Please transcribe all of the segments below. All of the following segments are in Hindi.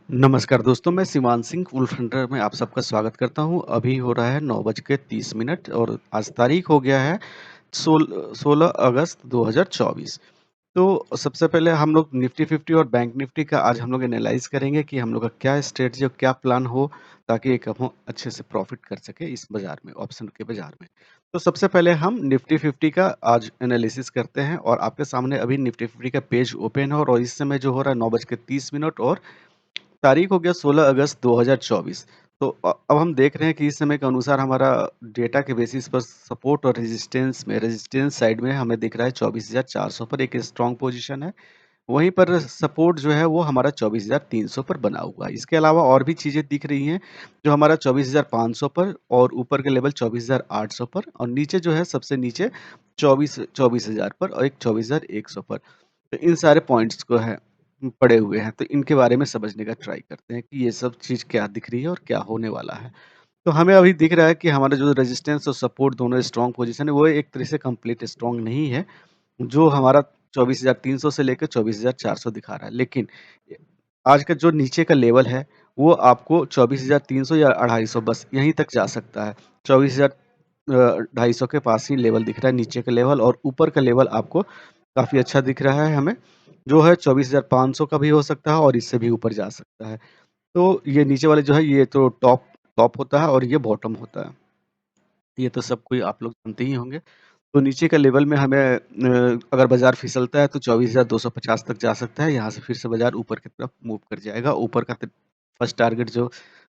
नमस्कार दोस्तों, मैं शिवान सिंह वुल्फ हंटर में आप सबका स्वागत करता हूँ। अभी हो रहा है 9:30 और आज तारीख हो गया है 16 अगस्त 2024। तो सबसे पहले हम लोग निफ्टी 50 और बैंक निफ्टी का आज हम लोग एनालाइज़ करेंगे कि हम लोग का क्या स्ट्रैटेजी और क्या प्लान हो, ताकि एक हम अच्छे से प्रॉफ़िट कर सकें इस बाज़ार में, ऑप्शन के बाज़ार में। तो सबसे पहले हम निफ्टी 50 का आज एनालिसिस करते हैं और आपके सामने अभी निफ्टी 50 का पेज ओपन है और इस समय जो हो रहा है 9:30 और तारीख हो गया 16 अगस्त 2024। तो अब हम देख रहे हैं कि इस समय के अनुसार हमारा डेटा के बेसिस पर सपोर्ट और रेजिस्टेंस साइड में हमें दिख रहा है 24,400 पर एक स्ट्रॉन्ग पोजीशन है। वहीं पर सपोर्ट जो है वो हमारा 24,300 पर बना हुआ है। इसके अलावा और भी चीज़ें दिख रही हैं जो हमारा 24,500 पर और ऊपर के लेवल 24,800 पर और नीचे जो है सबसे नीचे 24,000 पर और एक 24,100 पर। तो इन सारे पॉइंट्स को है पड़े हुए हैं, तो इनके बारे में समझने का ट्राई करते हैं कि ये सब चीज़ क्या दिख रही है और क्या होने वाला है। तो हमें अभी दिख रहा है कि हमारा जो रेजिस्टेंस और सपोर्ट दोनों स्ट्रॉन्ग पोजीशन है, वो एक तरह से कंप्लीट स्ट्रॉन्ग नहीं है, जो हमारा 24,300 से लेकर 24,400 दिखा रहा है। लेकिन आज का जो नीचे का लेवल है, वो आपको 24,300 या 250 बस यहीं तक जा सकता है। 24,000 250 के पास ही लेवल दिख रहा है नीचे का लेवल और ऊपर का लेवल आपको काफ़ी अच्छा दिख रहा है हमें, जो है 24,500 का भी हो सकता है और इससे भी ऊपर जा सकता है। तो ये नीचे वाले जो है ये तो टॉप टॉप होता है और ये बॉटम होता है। ये तो सब कोई आप लोग जानते ही होंगे। तो नीचे का लेवल में हमें अगर बाज़ार फिसलता है तो 24,250 तक जा सकता है। यहाँ से फिर से बाज़ार ऊपर की तरफ मूव कर जाएगा। ऊपर का फर्स्ट टारगेट जो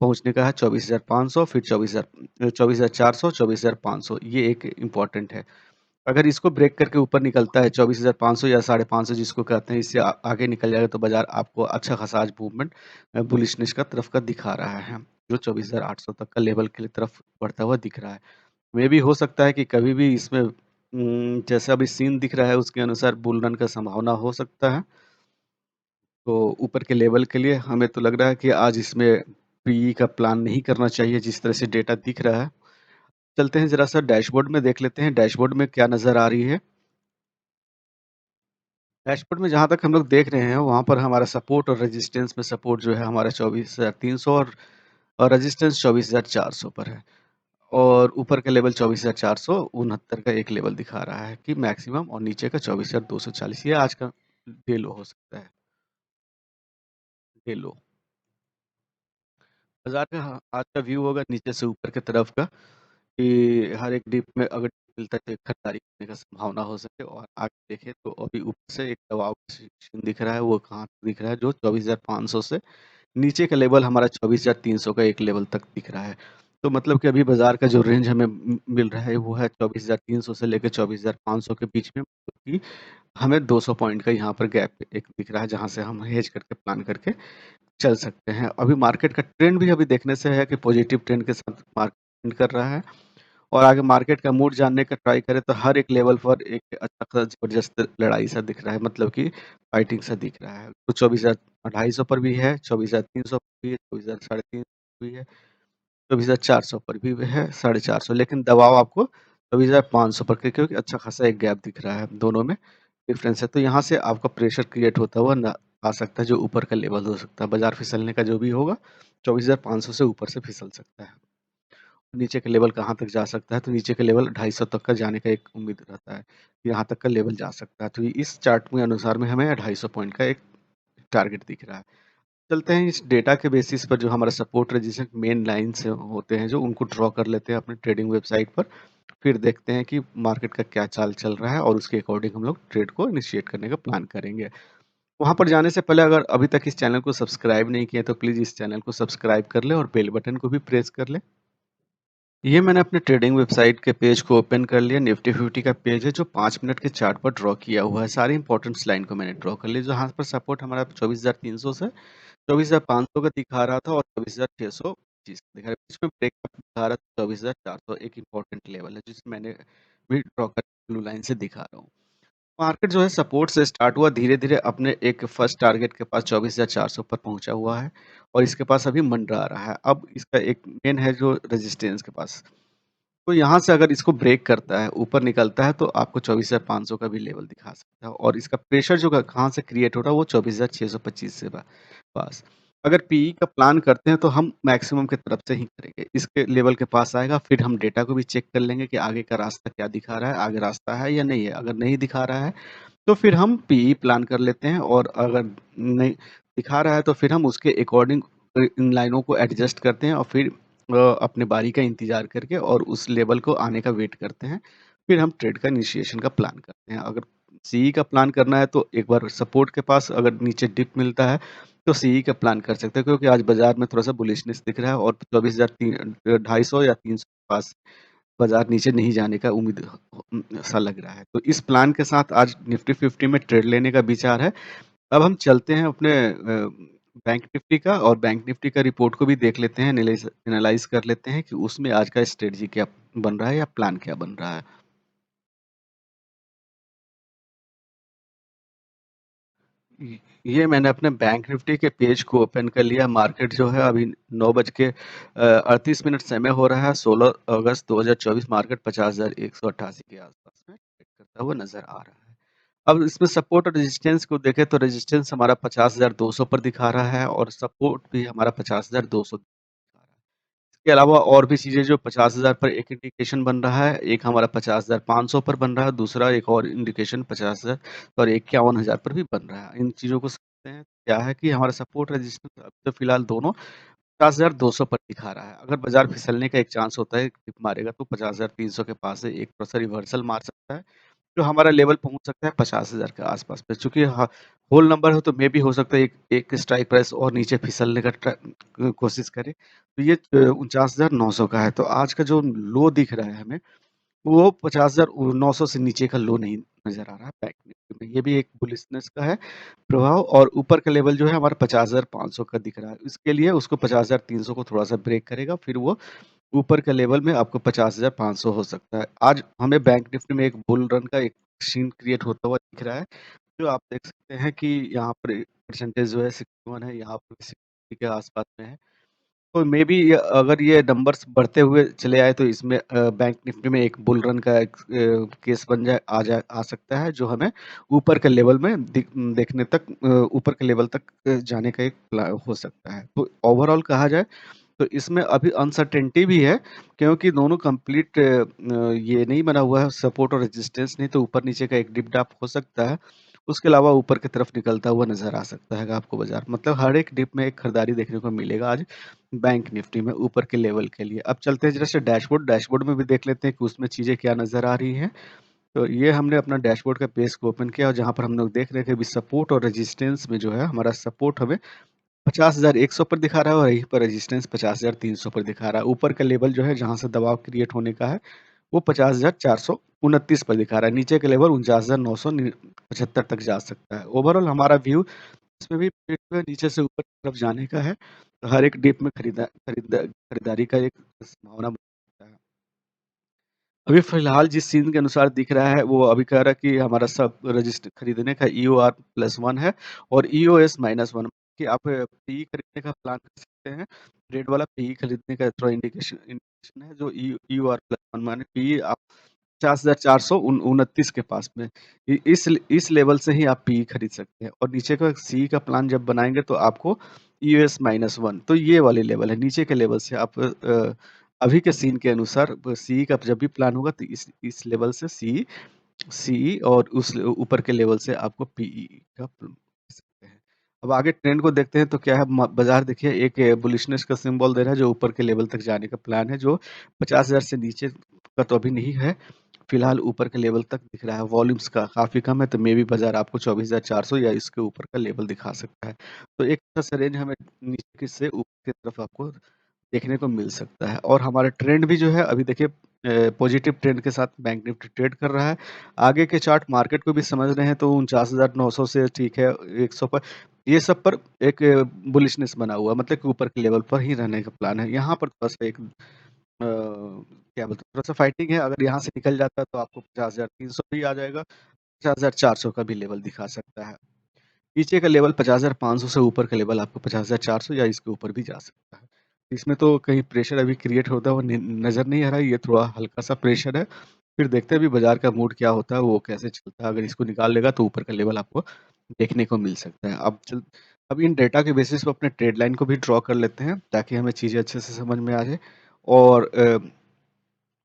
पहुँचने का है 24,500 फिर 24,400, 24,500 ये एक इम्पोर्टेंट है। अगर इसको ब्रेक करके ऊपर निकलता है 24,500 या 550 जिसको कहते हैं, इससे आगे निकल जाएगा तो बाज़ार आपको अच्छा खासा आज मूवमेंट बुलिशनेस का तरफ का दिखा रहा है, जो 24,800 तक का लेवल के तरफ बढ़ता हुआ दिख रहा है। मे बी हो सकता है कि कभी भी इसमें जैसा अभी सीन दिख रहा है उसके अनुसार बुल रन का संभावना हो सकता है। तो ऊपर के लेवल के लिए हमें तो लग रहा है कि आज इसमें पीई का प्लान नहीं करना चाहिए जिस तरह से डेटा दिख रहा है। चलते हैं ज़रा-सा डैशबोर्ड में देख लेते हैं, डैशबोर्ड में क्या नज़र आ रही है। डैशबोर्ड में जहाँ तक हम लोग देख रहे हैं, वहाँ पर हमारा सपोर्ट और रेजिस्टेंस में सपोर्ट जो है हमारा 24,300 और रेजिस्टेंस 24,400 पर है। और ऊपर का लेवल 24,469 का एक लेवल दिखा रहा है कि मैक्सिमम और नीचे का 24,240 ये आज का डे लो हो सकता है, डे लो। बाज़ार का आज का व्यू होगा नीचे से ऊपर की तरफ का कि हर एक डिप में अगर मिलता है तो एक खरीदारी करने का संभावना हो सके और आगे देखें तो अभी ऊपर से एक दबाव का सिचुएशन दिख रहा है, वो कहाँ दिख रहा है जो 24,500 से नीचे का लेवल हमारा 24,300 का एक लेवल तक दिख रहा है। तो मतलब कि अभी बाज़ार का जो रेंज हमें मिल रहा है वो है 24,300 से लेके 24,500 के बीच में, मतलब कि हमें 200 पॉइंट का यहाँ पर गैप एक दिख रहा है जहाँ से हम हेज करके प्लान करके चल सकते हैं। अभी मार्केट का ट्रेंड भी अभी देखने से है कि पॉजिटिव ट्रेंड के साथ मार्केट कर रहा है और आगे मार्केट का मूड जानने का ट्राई करें तो हर एक लेवल पर एक अच्छा खासा ज़बरदस्त लड़ाई सा दिख रहा है, मतलब कि फाइटिंग सा दिख रहा है। तो 24,250 पर भी है, 24,300 पर भी है, 24,350 भी है, 24,400 पर भी है, 450 लेकिन दबाव आपको 24,500 पर क्योंकि अच्छा खासा एक गैप दिख रहा है, दोनों में डिफरेंस है। तो यहाँ से आपका प्रेशर क्रिएट होता हुआ ना आ सकता है, जो ऊपर का लेवल हो सकता है। बाज़ार फिसलने का जो भी होगा, 24,500 से ऊपर से फिसल सकता है। नीचे का लेवल कहाँ तक जा सकता है, तो नीचे का लेवल 250 तक का जाने का एक उम्मीद रहता है, यहाँ तक का लेवल जा सकता है। तो इस चार्ट में अनुसार में हमें 250 पॉइंट का एक टारगेट दिख रहा है। चलते हैं इस डेटा के बेसिस पर जो हमारा सपोर्ट रेजिस्टेंस मेन लाइन्स होते हैं, जो उनको ड्रॉ कर लेते हैं अपने ट्रेडिंग वेबसाइट पर। फिर देखते हैं कि मार्केट का क्या चाल चल रहा है और उसके अकॉर्डिंग हम लोग ट्रेड को इनिशिएट करने का प्लान करेंगे। वहाँ पर जाने से पहले अगर अभी तक इस चैनल को सब्सक्राइब नहीं किया तो प्लीज़ इस चैनल को सब्सक्राइब कर लें और बेल बटन को भी प्रेस कर लें। ये मैंने अपने ट्रेडिंग वेबसाइट के पेज को ओपन कर लिया। निफ्टी 50 का पेज है जो 5 मिनट के चार्ट पर ड्रॉ किया हुआ है। सारी इंपॉर्टेंट लाइन को मैंने ड्रॉ कर लिया। जहाँ पर सपोर्ट हमारा 24,300 से 24,500 का दिखा रहा था और 24,625 दिखा रहा है। बीच में ब्रेकअप दिखा रहा था 24,400 एक इंपॉर्टेंट लेवल है जिसे मैंने भी ड्रॉ कर ब्लू लाइन से दिखा रहा हूँ। मार्केट जो है सपोर्ट से स्टार्ट हुआ, धीरे-धीरे अपने एक फर्स्ट टारगेट के पास 24,400 पर पहुँचा हुआ है और इसके पास अभी मंडरा रहा है। अब इसका एक मेन है जो रेजिस्टेंस के पास। तो यहाँ से अगर इसको ब्रेक करता है, ऊपर निकलता है तो आपको 24,500 का भी लेवल दिखा सकता है और इसका प्रेशर जो कहाँ से क्रिएट हो रहा है वो 24,625 से पास। अगर पीई का प्लान करते हैं तो हम मैक्सिमम की तरफ से ही करेंगे। इसके लेवल के पास आएगा, फिर हम डेटा को भी चेक कर लेंगे कि आगे का रास्ता क्या दिखा रहा है, आगे रास्ता है या नहीं है। अगर नहीं दिखा रहा है तो फिर हम पीई प्लान कर लेते हैं, और अगर नहीं दिखा रहा है तो फिर हम उसके अकॉर्डिंग इन लाइनों को एडजस्ट करते हैं, और फिर अपने बारी का इंतज़ार करके और उस लेवल को आने का वेट करते हैं। फिर हम ट्रेड का इनिशिएशन का प्लान करते हैं। अगर सीई का प्लान करना है तो एक बार सपोर्ट के पास अगर नीचे डिप मिलता है तो सीई का प्लान कर सकते हैं, क्योंकि आज बाज़ार में थोड़ा-सा बुलिशनेस दिख रहा है, और 24,000 या 300 के पास बाज़ार नीचे नहीं जाने का सा लग रहा है। तो इस प्लान के साथ आज निफ्टी 50 में ट्रेड लेने का विचार है। अब हम चलते हैं अपने बैंक निफ्टी का, और बैंक निफ्टी का रिपोर्ट को भी देख लेते हैं, एनालाइज़ कर लेते हैं कि उसमें आज का स्ट्रेटजी क्या बन रहा है या प्लान क्या बन रहा है। य ये मैंने अपने बैंक निफ्टी के पेज को ओपन कर लिया। मार्केट जो है अभी 9 बज के 38 मिनट समय हो रहा है। 16 अगस्त 2024 मार्केट 50,188 के आस-पास में ट्रेड करता हुआ नज़र आ रहा है। अब इसमें सपोर्ट और रेजिस्टेंस को देखें तो रेजिस्टेंस हमारा 50,200 पर दिखा रहा है, और सपोर्ट भी हमारा 50,200 दिखा रहा है। इसके अलावा और भी चीज़ें जो 50,000 पर एक इंडिकेशन बन रहा है, एक हमारा 50,500 पर बन रहा है, दूसरा एक और इंडिकेशन 50,000 और 51,000 पर भी बन रहा है। इन चीज़ों को समझते हैं, क्या है कि हमारा सपोर्ट रेजिस्टेंस अब तो फिलहाल दोनों 50,200 पर दिखा रहा है। अगर बाज़ार फिसलने का एक चांस होता है, टिप मारेगा तो 50,300 के पास से एक थोड़ा-सा रिवर्सल मार सकता है। जो हमारा लेवल पहुँच सकता है 50,000 के आस-पास पे। चूँकि होल नंबर है तो मेबी हो सकता है एक एक स्ट्राइक प्राइस और नीचे फिसलने का कोशिश करे। तो ये 49,900 का है। तो आज का जो लो दिख रहा है हमें, वो 50,900 से नीचे का लो नहीं नज़र आ रहा है बैंक निफ्टी में। ये भी एक बुलिशनेस का है प्रभाव, और ऊपर का लेवल जो है हमारा 50,500 का दिख रहा है। इसके लिए उसको 50,300 को थोड़ा-सा ब्रेक करेगा, फिर वो ऊपर के लेवल में आपको 50,500 हो सकता है। आज हमें बैंक निफ्टी में एक बुल रन का एक सीन क्रिएट होता हुआ दिख रहा है, जो आप देख सकते हैं कि यहाँ पर परसेंटेज जो है 61 है, यहाँ पर 60 के आस-पास में है। तो मेबी अगर ये नंबर्स बढ़ते हुए चले आए तो इसमें बैंक निफ्टी में एक बुल रन का एक केस बन जाए आ सकता है, जो हमें ऊपर के लेवल में देखने तक ऊपर के लेवल तक जाने का एक हो सकता है। तो ओवरऑल कहा जाए तो इसमें अभी अनसर्टेनिटी भी है, क्योंकि दोनों कंप्लीट ये नहीं बना हुआ है, सपोर्ट और रेजिस्टेंस नहीं, तो ऊपर-नीचे का एक डिप-डॉप हो सकता है। उसके अलावा ऊपर की तरफ निकलता हुआ नज़र आ सकता है आपको बाज़ार। मतलब हर एक डिप में एक खरीदारी देखने को मिलेगा आज बैंक निफ्टी में ऊपर के लेवल के लिए। अब चलते हैं जरा से डैशबोर्ड, डैशबोर्ड में भी देख लेते हैं कि उसमें चीज़ें क्या नज़र आ रही हैं। तो ये हमने अपना डैशबोर्ड का पेज को ओपन किया, और जहाँ पर हम लोग देख रहे थे अभी सपोर्ट और रेजिस्टेंस में जो है हमारा सपोर्ट हमें 50,100 पर दिखा रहा है, और यहीं पर रेजिस्टेंस 50,300 पर दिखा रहा है। ऊपर का लेवल जो है जहाँ से दबाव क्रिएट होने का है, वो 50,429 पर दिखा रहा है। नीचे का लेवल 49,975 तक जा सकता है। ओवरऑल हमारा व्यू इसमें भी फिर जो है नीचे से ऊपर की तरफ जाने का है। तो हर एक डिप में खरीदारी का एक संभावना बन सकता है। अभी फ़िलहाल जिस सीन के अनुसार दिख रहा है, वो अभी कह रहा है कि हमारा सब खरीदने का ईओआर +1 है, और ईओएस -1, कि आप पीई खरीदने का प्लान कर सकते हैं। रेड वाला पीई खरीदने का थोड़ा इंडिकेशन इंडिकेशन है, जो ईओआर +1 माने पीई आप 50,429 के पास में। इस लेवल से ही आप पीई खरीद सकते हैं, और नीचे का सी का प्लान जब बनाएँगे तो आपको ईओएस -1, तो ये वाले लेवल है। नीचे के लेवल से आप अभी के सीन के अनुसार सी का जब भी प्लान होगा तो इस लेवल से सी और उस ऊपर के लेवल से आपको पीई का सकते हैं। अब आगे ट्रेंड को देखते हैं तो क्या है, बाजार देखिए एक बुलिशनेस का सिंबल दे रहा है, जो ऊपर के लेवल तक जाने का प्लान है, जो 50,000 से नीचे का तो अभी नहीं है। फिलहाल ऊपर के लेवल तक दिख रहा है, वॉल्यूम्स का काफ़ी कम है, तो मे बी बाजार आपको 24,400 या इसके ऊपर का लेवल दिखा सकता है। तो एक अच्छा-सा रेंज हमें नीचे से ऊपर की तरफ आपको देखने को मिल सकता है, और हमारा ट्रेंड भी जो है अभी देखिए पॉजिटिव ट्रेंड के साथ बैंक निफ्टी ट्रेड कर रहा है। आगे के चार्ट मार्केट को भी समझ रहे हैं तो 49,900 से ठीक है 100 पर, ये सब पर एक बुलिशनेस बना हुआ है, मतलब कि ऊपर के लेवल पर ही रहने का प्लान है। यहाँ पर थोड़ा-सा एक क्या बोलते हैं, थोड़ा-सा फाइटिंग है, अगर यहाँ से निकल जाता है तो आपको 50,300 भी आ जाएगा, 50,400 का भी लेवल दिखा सकता है। नीचे का लेवल 50,500 से ऊपर का लेवल आपको 50,400 या इसके ऊपर भी जा सकता है। इसमें तो कहीं प्रेशर अभी क्रिएट होता हुआ नज़र नहीं आ रहा है, ये थोड़ा हल्का-सा प्रेशर है। फिर देखते हैं अभी बाज़ार का मूड क्या होता है, वो कैसे चलता है। अगर इसको निकाल लेगा तो ऊपर का लेवल आपको देखने को मिल सकता है। अब इन डेटा के बेसिस पे अपने ट्रेड लाइन को भी ड्रॉ कर लेते हैं ताकि हमें चीज़ें अच्छे से समझ में आ जाए और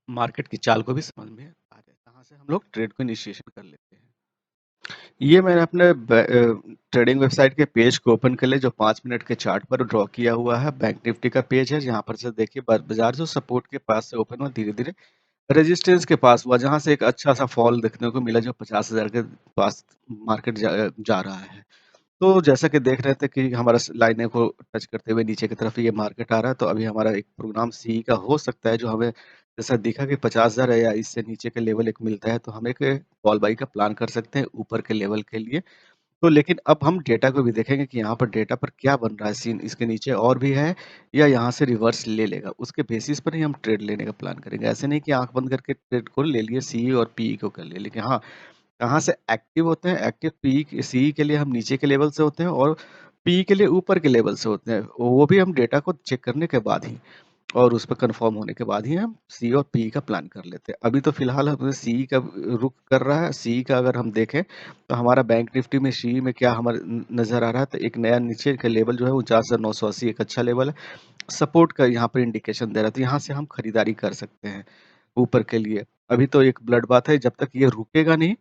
मार्केट की चाल को भी समझ में आ जाए। कहाँ से हम लोग ट्रेड को इनिशिएशन कर लेते हैं। ये मैंने अपने ट्रेडिंग वेबसाइट के पेज को ओपन कर लिया जो 5 मिनट के चार्ट पर ड्रॉ किया हुआ है। बैंक निफ्टी का पेज है जहाँ पर से देखिए बाजार जो सपोर्ट के पास से ओपन हुआ धीरे-धीरे रेजिस्टेंस के पास हुआ जहाँ से एक अच्छा-सा फॉल देखने को मिला जो 50,000 के पास मार्केट जा रहा है। तो जैसा कि देख रहे थे कि हमारा लाइनें को टच करते हुए नीचे की तरफ ये मार्केट आ रहा है, तो अभी हमारा एक प्रोग्राम सी का हो सकता है जो हमें जैसा दिखा कि 50,000 है या इससे नीचे का लेवल एक मिलता है, तो हम एक कॉल बाई का प्लान कर सकते हैं ऊपर के लेवल के लिए। तो लेकिन अब हम डेटा को भी देखेंगे कि यहाँ पर डेटा पर क्या बन रहा है सीन, इसके नीचे और भी है या यहाँ से रिवर्स ले लेगा। उसके बेसिस पर ही हम ट्रेड लेने का प्लान करेंगे। ऐसे नहीं कि आँख बंद करके ट्रेड को ले लिए, सी और पी को कर लिए। लेकिन हाँ, कहाँ से एक्टिव होते हैं, एक्टिव पी सी के लिए हम नीचे के लेवल से होते हैं और पी के लिए ऊपर के लेवल से होते हैं। वो भी हम डेटा को चेक करने के बाद ही और उस पे कन्फर्म होने के बाद ही हम सी और पी का प्लान कर लेते हैं। अभी तो फिलहाल हमें सी का रुख कर रहा है। सी का अगर हम देखें तो हमारा बैंक निफ्टी में सी में क्या हमारे नज़र आ रहा है, तो एक नया नीचे का लेवल जो है 49,980 एक अच्छा लेवल है। सपोर्ट का यहाँ पर इंडिकेशन दे रहा है, तो यहाँ से हम खरीदारी कर सकते हैं ऊपर के लिए। अभी तो एक ब्लड बात है, जब तक ये रुकेगा नहीं,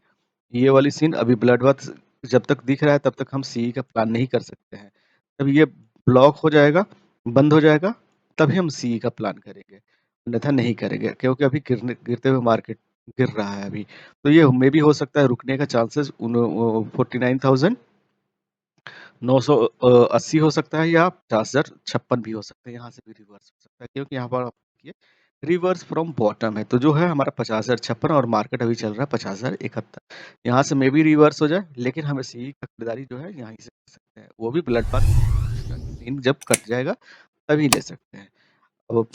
ये वाली सीन अभी ब्लड बाथ जब तक दिख रहा है तब तक हम सीई का प्लान नहीं कर सकते हैं। जब ये ब्लॉक हो जाएगा, बंद हो जाएगा, तभी हम सीई का प्लान करेंगे, अन्यथा नहीं करेंगे क्योंकि अभी गिरते हुए मार्केट गिर रहा है अभी। तो ये मेबी हो सकता है रुकने का चांसेस 49,980 हो सकता है या 50,056 भी हो सकता है, यहाँ से भी रिवर्स हो सकता है क्योंकि यहाँ पर आप देखिए रिवर्स फ्रॉम बॉटम है, तो जो है हमारा 50,056 और मार्केट अभी चल रहा है 50,071। यहाँ से मे बी रिवर्स हो जाए, लेकिन हमें सी का खरीदारी जो है यहीं से कर सकते हैं, वो भी ब्लड पाथ सीन जब कट जाएगा तभी ले सकते हैं। अब